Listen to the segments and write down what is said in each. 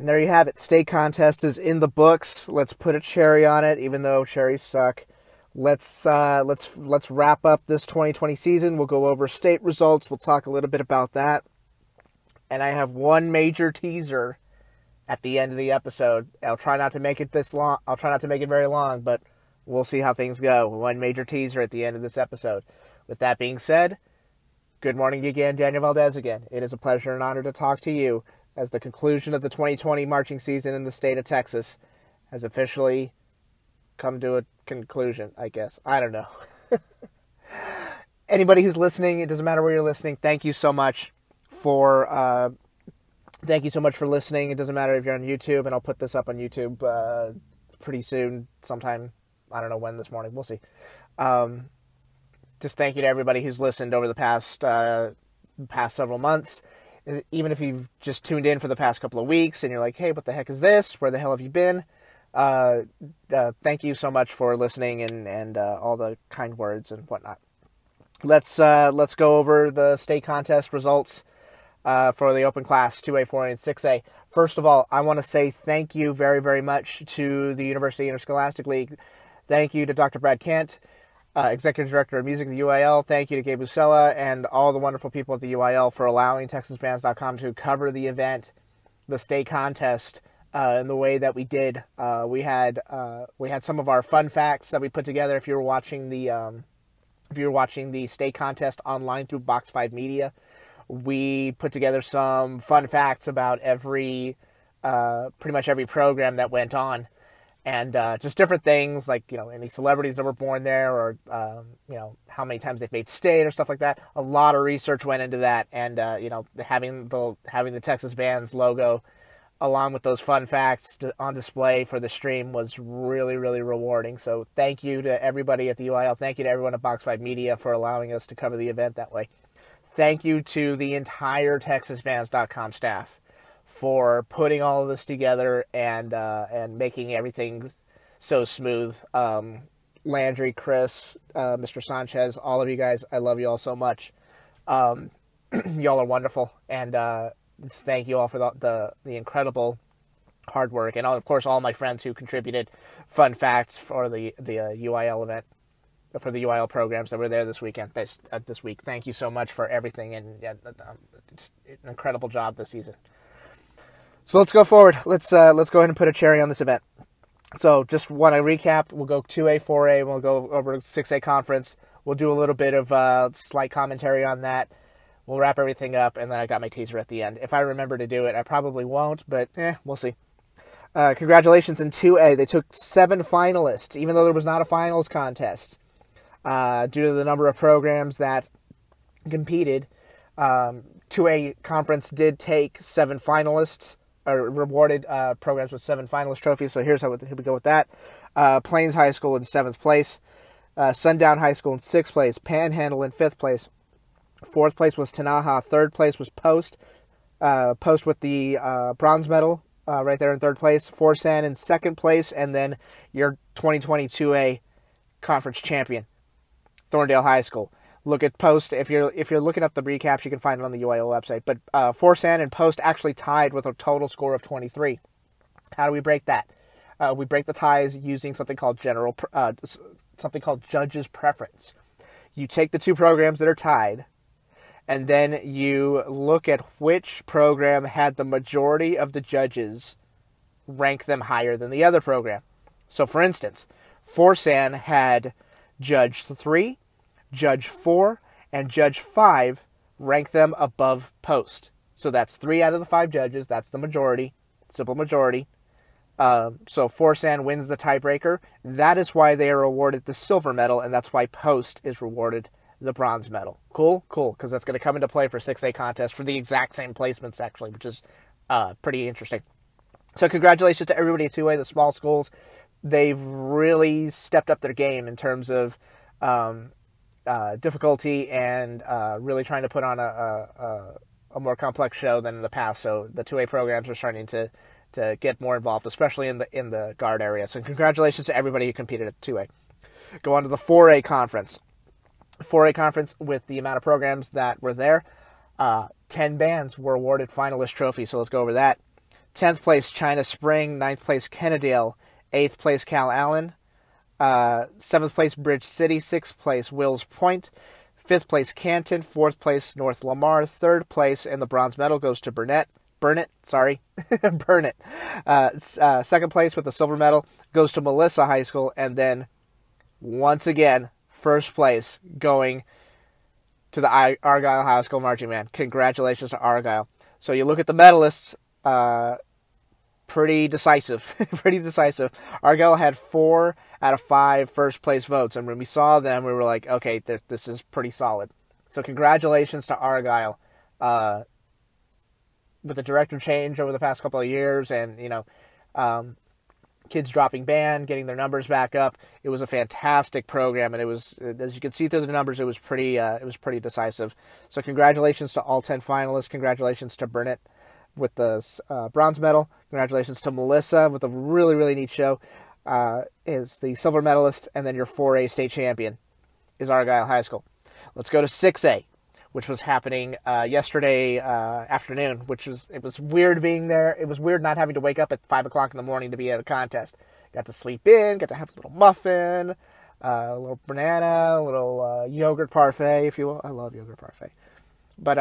And there you have it. State contest is in the books. Let's put a cherry on it, even though cherries suck. Let's wrap up this 2020 season. We'll go over state results. We'll talk a little bit about that. And I have one major teaser at the end of the episode. I'll try not to make it this long. I'll try not to make it very long, but we'll see how things go. One major teaser at the end of this episode. With that being said, good morning again, Daniel Valdez again. It is a pleasure and honor to talk to you as the conclusion of the 2020 marching season in the state of Texas has officially come to a conclusion, I guess. I don't know. Anybody who's listening, it doesn't matter where you're listening, thank you so much for listening. It doesn't matter if you're on YouTube, and I'll put this up on YouTube pretty soon, sometime, I don't know when this morning, we'll see. Just thank you to everybody who's listened over the past several months. Even if you've just tuned in for the past couple of weeks and you're like, hey, what the heck is this? Where the hell have you been? Thank you so much for listening and all the kind words and whatnot. Let's go over the state contest results for the open class 2A, 4A, and 6A. First of all, I want to say thank you very, very much to the University Interscholastic League. Thank you to Dr. Brad Kent, Executive Director of Music at the UIL. Thank you to Gabe Busella and all the wonderful people at the UIL for allowing TexasBands.com to cover the event, the state contest, in the way that we did. We had some of our fun facts that we put together. If you were watching the state contest online through Box 5 Media, we put together some fun facts about pretty much every program that went on. And just different things like, any celebrities that were born there or, how many times they've made state or stuff like that. A lot of research went into that. And, having the Texas Bands logo along with those fun facts on display for the stream was really, really rewarding. So thank you to everybody at the UIL. Thank you to everyone at Box 5 Media for allowing us to cover the event that way. Thank you to the entire TexasBands.com staff for putting all of this together and making everything so smooth. Landry, Chris, Mr. Sanchez, all of you guys, I love you all so much. Y'all are wonderful, and just thank you all for the incredible hard work, and of course all my friends who contributed fun facts for the UIL event, for the UIL programs that were there this week. Thank you so much for everything, and it's an incredible job this season. So let's go forward. Let's go ahead and put a cherry on this event. So just want to recap. We'll go 2A, 4A. We'll go over 6A conference. We'll do a little bit of slight commentary on that. We'll wrap everything up, and then I got my teaser at the end. If I remember to do it, I probably won't, but we'll see. Congratulations in 2A. They took 7 finalists, even though there was not a finals contest. Due to the number of programs that competed, 2A conference did take 7 finalists. Rewarded programs with 7 finalist trophies. So here we go with that. Plains High School in 7th place. Sundown High School in 6th place. Panhandle in 5th place. 4th place was Tanaha. 3rd place was Post. Post with the bronze medal right there in 3rd place. Forsan in 2nd place. And then your 2020 2A conference champion, Thorndale High School. Look at Post. If you're looking up the recaps, you can find it on the UIL website. But Forsan and Post actually tied with a total score of 23. How do we break that? We break the ties using something called judge's preference. You take the 2 programs that are tied, and then you look at which program had the majority of the judges rank them higher than the other program. So, for instance, Forsan had Judge 3, Judge 4, and Judge 5 rank them above Post. So that's 3 out of the 5 judges. That's the majority, simple majority. So Forsan wins the tiebreaker. That is why they are awarded the silver medal, and that's why Post is rewarded the bronze medal. Cool? Cool, because that's going to come into play for 6A contest for the exact same placements, actually, which is pretty interesting. So congratulations to everybody at 2A, the small schools. They've really stepped up their game in terms of difficulty and really trying to put on a more complex show than in the past. So the 2A programs are starting to get more involved, especially in the guard area. So congratulations to everybody who competed at 2A. Go on to the 4A conference. 4A conference, with the amount of programs that were there, 10 bands were awarded finalist trophies. So let's go over that. 10th place, China Spring. 9th place, Kennedale. 8th place, Cal Allen. 7th place, Bridge City. 6th place, Wills Point. 5th place, Canton. 4th place, North Lamar. 3rd place, and the bronze medal goes to Burnett. 2nd place with the silver medal goes to Melissa High School. And then, once again, 1st place going to the Argyle High School Marching Band. Congratulations to Argyle. So you look at the medalists, pretty decisive. Pretty decisive. Argyle had 4 out of 5 first place votes. And when we saw them, we were like, okay, this is pretty solid. So congratulations to Argyle. With the director change over the past couple of years and, kids dropping band, getting their numbers back up, it was a fantastic program. And it was, as you can see through the numbers, it was pretty decisive. So congratulations to all 10 finalists. Congratulations to Burnett with the bronze medal. Congratulations to Melissa with a really, really neat show. Is the silver medalist, and then your 4A state champion is Argyle High School. Let's go to 6A, which was happening yesterday afternoon, it was weird being there. It was weird not having to wake up at 5 o'clock in the morning to be at a contest. Got to sleep in, got to have a little muffin, a little banana, a little yogurt parfait, if you will. I love yogurt parfait. But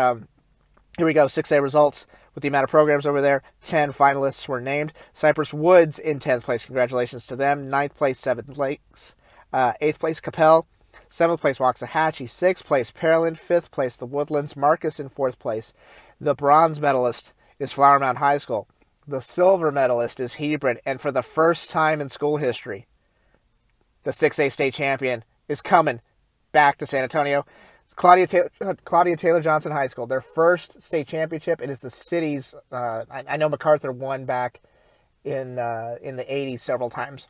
here we go, 6A results. With the amount of programs over there, 10 finalists were named. Cypress Woods in 10th place. Congratulations to them. 9th place, 7th Lakes. 8th place, Capel. 7th place, Waxahachie. 6th place, Pearland. 5th place, the Woodlands. Marcus in 4th place. The bronze medalist is Flower Mound High School. The silver medalist is Hebron. And for the first time in school history, the 6A state champion is coming back to San Antonio. Claudia Taylor Johnson High School, their first state championship. It is the city's. I know MacArthur won back in the 80s several times,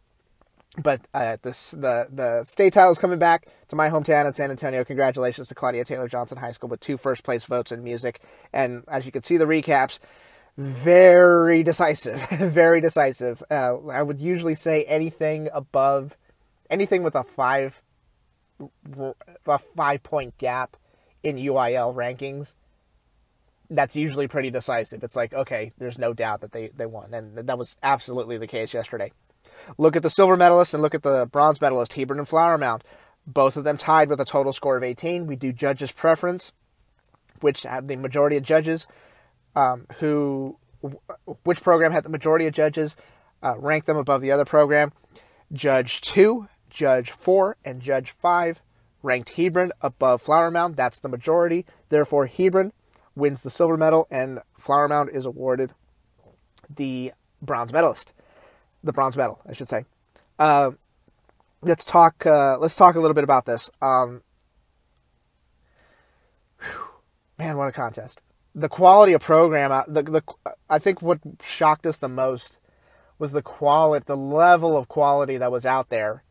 but the state title is coming back to my hometown in San Antonio. Congratulations to Claudia Taylor Johnson High School with 2 first place votes in music, and as you can see the recaps, very decisive, very decisive. I would usually say anything with a 5-point gap in UIL rankings, that's usually pretty decisive. It's like, okay, there's no doubt that they won. And that was absolutely the case yesterday. Look at the silver medalist and look at the bronze medalist, Hebron and Flower Mound. Both of them tied with a total score of 18. We do judges' preference, which had the majority of judges which program had the majority of judges rank them above the other program. Judge 2, Judge 4, and Judge 5 ranked Hebron above Flower Mound. That's the majority. Therefore, Hebron wins the silver medal, and Flower Mound is awarded the bronze medalist. The bronze medal, I should say. Let's talk a little bit about this. Man, what a contest. The quality of program, I think what shocked us the most was the level of quality that was out there,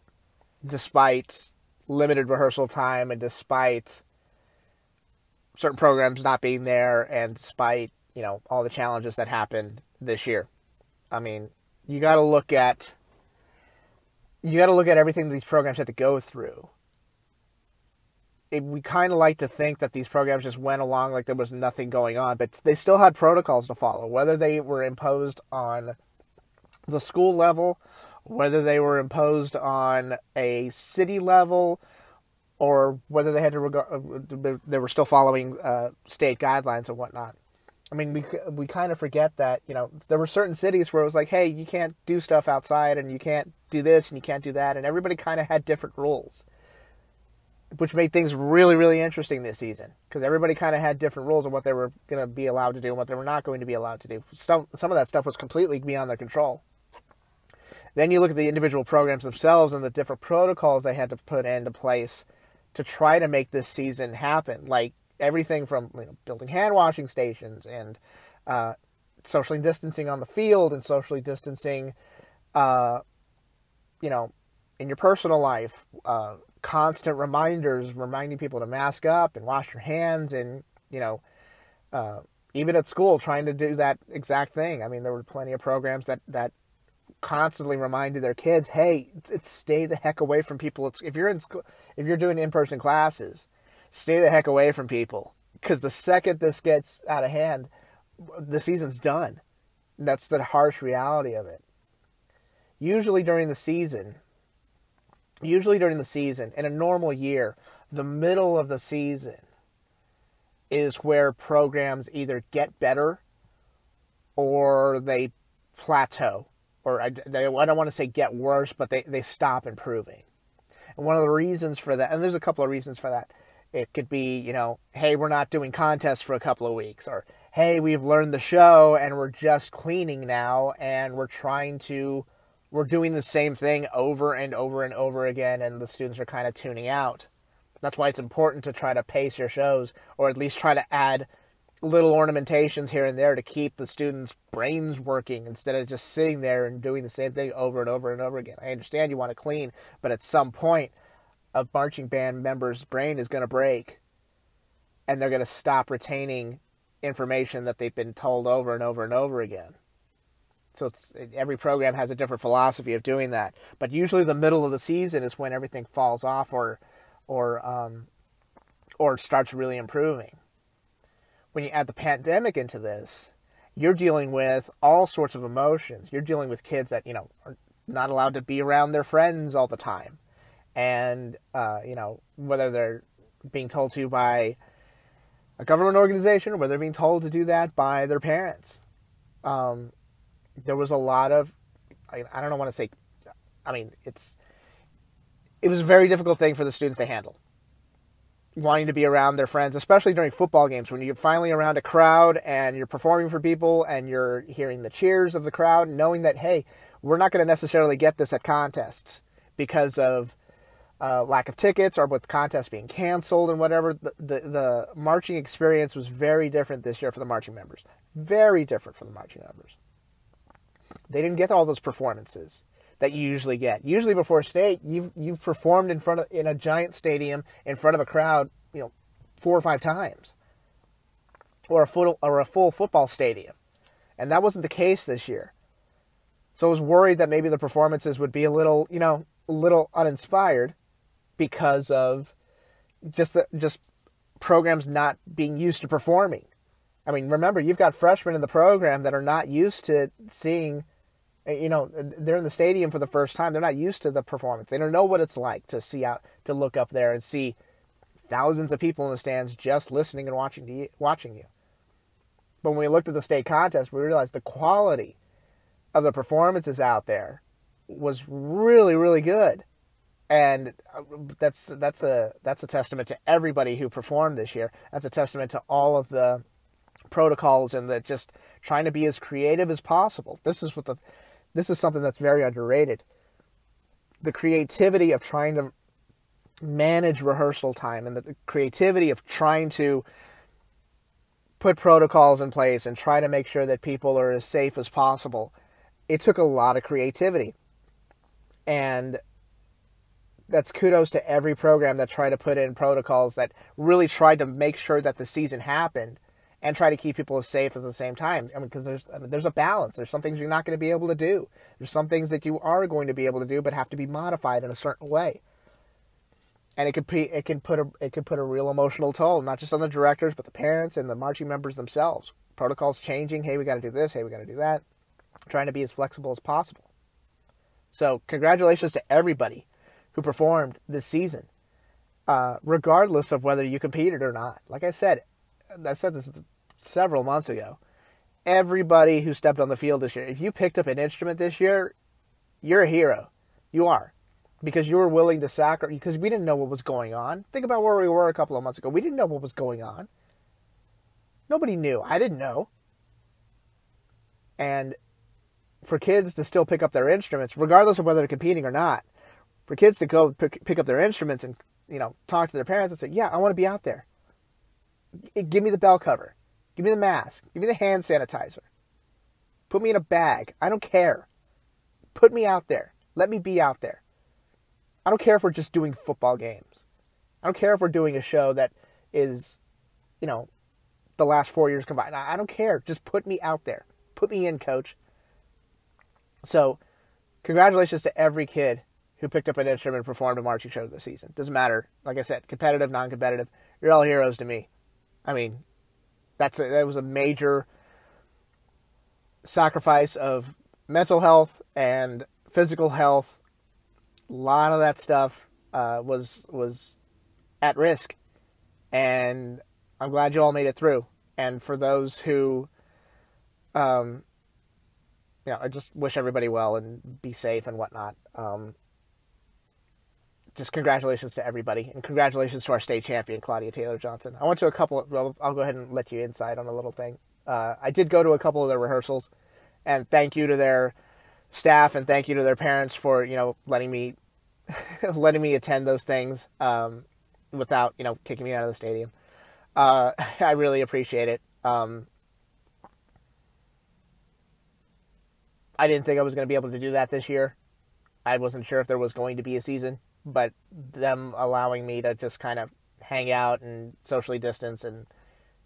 despite limited rehearsal time and despite certain programs not being there and despite, all the challenges that happened this year. I mean, you got to look at everything that these programs had to go through. We kind of like to think that these programs just went along like there was nothing going on, but they still had protocols to follow, whether they were imposed on the school level, whether they were imposed on a city level, or whether they had to they were still following state guidelines and whatnot. I mean, we kind of forget that, there were certain cities where it was like, hey, you can't do stuff outside, and you can't do this, and you can't do that, and everybody kind of had different rules, which made things really, really interesting this season, because everybody kind of had different rules of what they were going to be allowed to do and what they were not going to be allowed to do. Some of that stuff was completely beyond their control. Then you look at the individual programs themselves and the different protocols they had to put into place to try to make this season happen, like everything from building hand washing stations and socially distancing on the field and socially distancing, in your personal life, constant reminders reminding people to mask up and wash your hands, and even at school trying to do that exact thing. I mean, there were plenty of programs that constantly reminded their kids, hey, it's stay the heck away from people. If you're in school, if you're doing in-person classes, stay the heck away from people, because the second this gets out of hand, the season's done. That's the harsh reality of it. Usually during the season, in a normal year, the middle of the season is where programs either get better or they plateau. Or I don't want to say get worse, but they stop improving. And one of the reasons for that, and there's a couple of reasons for that, it could be, hey, we're not doing contests for a couple of weeks, or hey, we've learned the show and we're just cleaning now and we're doing the same thing over and over and over again, and the students are kind of tuning out. That's why it's important to try to pace your shows, or at least try to add little ornamentations here and there to keep the students' brains working instead of just sitting there and doing the same thing over and over and over again. I understand you want to clean, but at some point, a marching band member's brain is going to break, and they're going to stop retaining information that they've been told over and over and over again. So every program has a different philosophy of doing that. But usually the middle of the season is when everything falls off or starts really improving. When you add the pandemic into this, you're dealing with all sorts of emotions. You're dealing with kids that, are not allowed to be around their friends all the time. And, whether they're being told to by a government organization or whether they're being told to do that by their parents. There was a lot of, I don't want to say, it was a very difficult thing for the students to handle. Wanting to be around their friends, especially during football games, when you're finally around a crowd and you're performing for people and you're hearing the cheers of the crowd, knowing that, hey, we're not going to necessarily get this at contests because of lack of tickets or with contests being canceled and whatever. The marching experience was very different this year for the marching members. Very different for the marching members. They didn't get all those performances that you usually get. Usually before state, you've performed in a giant stadium in front of a crowd, 4 or 5 times, or a full football stadium, and that wasn't the case this year. So I was worried that maybe the performances would be a little uninspired because of just programs not being used to performing. I mean, remember, you've got freshmen in the program that are not used to seeing. They're in the stadium for the first time. They're not used to the performance. They don't know what it's like to look up there and see thousands of people in the stands just listening and watching you. But when we looked at the state contest, we realized the quality of the performances out there was really, really good. And that's a testament to everybody who performed this year. That's a testament to all of the protocols and the just trying to be as creative as possible. This is something that's very underrated. The creativity of trying to manage rehearsal time and the creativity of trying to put protocols in place and try to make sure that people are as safe as possible. It took a lot of creativity. And that's kudos to every program that tried to put in protocols that really tried to make sure that the season happened and try to keep people as safe at the same time. Because there's a balance. There's some things you're not going to be able to do. There's some things that you are going to be able to do, but have to be modified in a certain way. And it can put a real emotional toll, not just on the directors, but the parents and the marching members themselves. Protocols changing. Hey, we got to do this. Hey, we got to do that. Trying to be as flexible as possible. So congratulations to everybody who performed this season, regardless of whether you competed or not. Like I said this several months ago. Everybody who stepped on the field this year, if you picked up an instrument this year, you're a hero. You are. Because you were willing to sacrifice, because we didn't know what was going on. Think about where we were a couple of months ago. We didn't know what was going on. Nobody knew. I didn't know. And for kids to still pick up their instruments, regardless of whether they're competing or not, for kids to go pick up their instruments and, talk to their parents and say, yeah, I want to be out there. Give me the bell cover. Give me the mask. Give me the hand sanitizer. Put me in a bag. I don't care. Put me out there. Let me be out there. I don't care if we're just doing football games. I don't care if we're doing a show that is, the last 4 years combined. I don't care. Just put me out there. Put me in, coach. So, congratulations to every kid who picked up an instrument and performed a marching show this season. Doesn't matter. Like I said, competitive, non-competitive. You're all heroes to me. I mean, that was a major sacrifice of mental health and physical health. A lot of that stuff was at risk, and I'm glad you all made it through. And for those who, I just wish everybody well and be safe and whatnot. Just congratulations to everybody, and congratulations to our state champion, Claudia Taylor-Johnson. I went to a couple I'll go ahead and let you insight on a little thing. I did go to a couple of their rehearsals, and thank you to their staff and thank you to their parents for, letting me attend those things, without, kicking me out of the stadium. I really appreciate it. I didn't think I was going to be able to do that this year. I wasn't sure if there was going to be a season, but them allowing me to just kind of hang out and socially distance and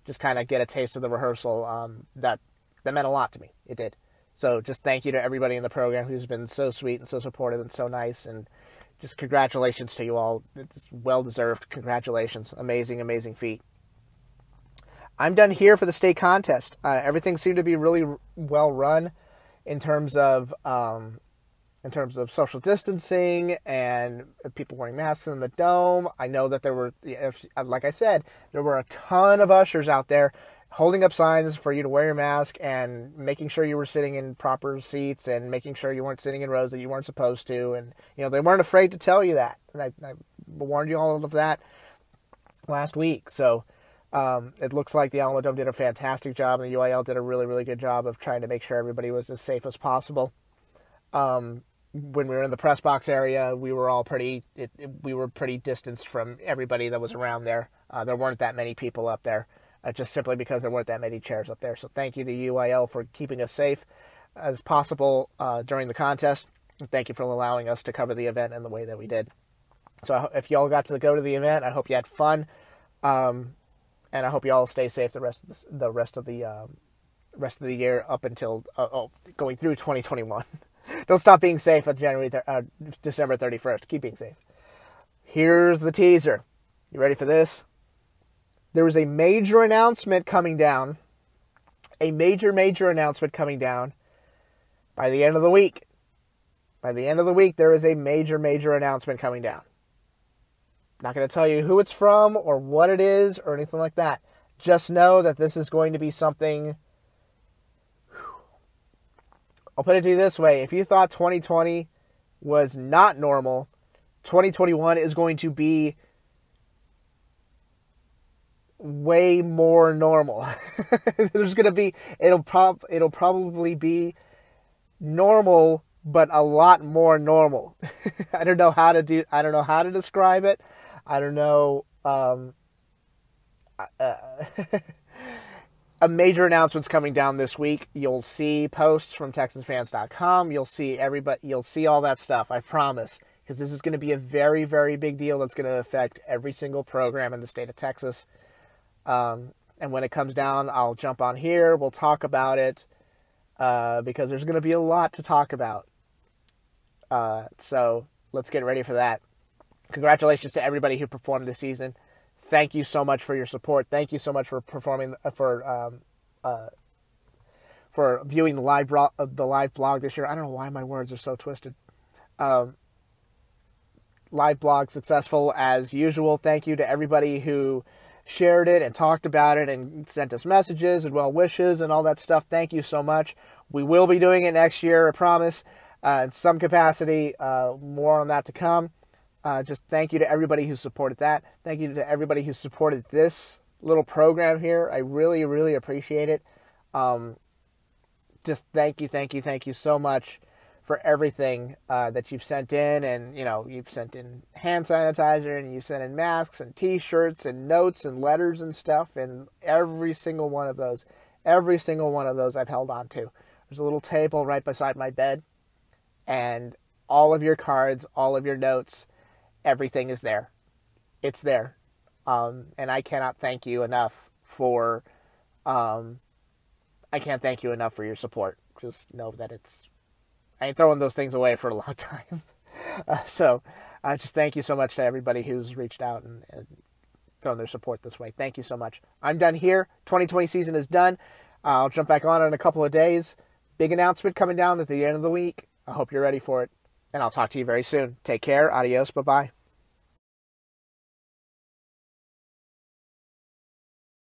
just kind of get a taste of the rehearsal, that meant a lot to me. It did. So just thank you to everybody in the program who's been so sweet and so supportive and so nice, and just congratulations to you all. It's well-deserved. Congratulations. Amazing, amazing feat. I'm done here for the state contest. Everything seemed to be really well run in terms of social distancing and people wearing masks in the dome. I know that there were, like I said, there were a ton of ushers out there holding up signs for you to wear your mask and making sure you were sitting in proper seats and making sure you weren't sitting in rows that you weren't supposed to. And, they weren't afraid to tell you that. And I warned you all of that last week. So it looks like the Alamo Dome did a fantastic job, and the UIL did a really, really good job of trying to make sure everybody was as safe as possible. When we were in the press box area, we were all pretty distanced from everybody that was around there. There weren't that many people up there, just simply because there weren't that many chairs up there. So thank you to UIL for keeping us safe as possible during the contest. And thank you for allowing us to cover the event in the way that we did. So if y'all got to go to the event, I hope you had fun, and I hope you all stay safe the rest of the year up until going through 2021. Don't stop being safe on December 31st. Keep being safe. Here's the teaser. You ready for this? There is a major announcement coming down. A major announcement coming down by the end of the week. By the end of the week, there is a major announcement coming down. Not going to tell you who it's from or what it is or anything like that. Just know that this is going to be something. I'll put it to you this way. If you thought 2020 was not normal, 2021 is going to be way more normal. It'll probably be normal, but a lot more normal. I don't know how to describe it. I don't know. A major announcement's coming down this week. You'll see posts from TexasFans.com. You'll see all that stuff. I promise, because this is going to be a very, very big deal that's going to affect every single program in the state of Texas. And when it comes down, I'll jump on here. We'll talk about it, because there's going to be a lot to talk about. So let's get ready for that. Congratulations to everybody who performed this season. Thank you so much for your support. Thank you so much for performing, for viewing the live vlog this year. I don't know why my words are so twisted. Live blog successful as usual. Thank you to everybody who shared it and talked about it and sent us messages and well wishes and all that stuff. Thank you so much. We will be doing it next year, I promise, in some capacity. More on that to come. Just thank you to everybody who supported that. Thank you to everybody who supported this little program here. I really, really appreciate it. Just thank you so much for everything that you've sent in. And, you've sent in hand sanitizer, and you've sent in masks and T-shirts and notes and letters and stuff. And every single one of those I've held on to. There's a little table right beside my bed, and all of your cards, all of your notes, everything is there. It's there. And I cannot thank you enough for your support. Just know that I ain't throwing those things away for a long time. So just thank you so much to everybody who's reached out and thrown their support this way. Thank you so much. I'm done here. 2020 season is done. I'll jump back on in a couple of days. big announcement coming down at the end of the week. I hope you're ready for it. And I'll talk to you very soon. Take care. Adios. Bye-bye.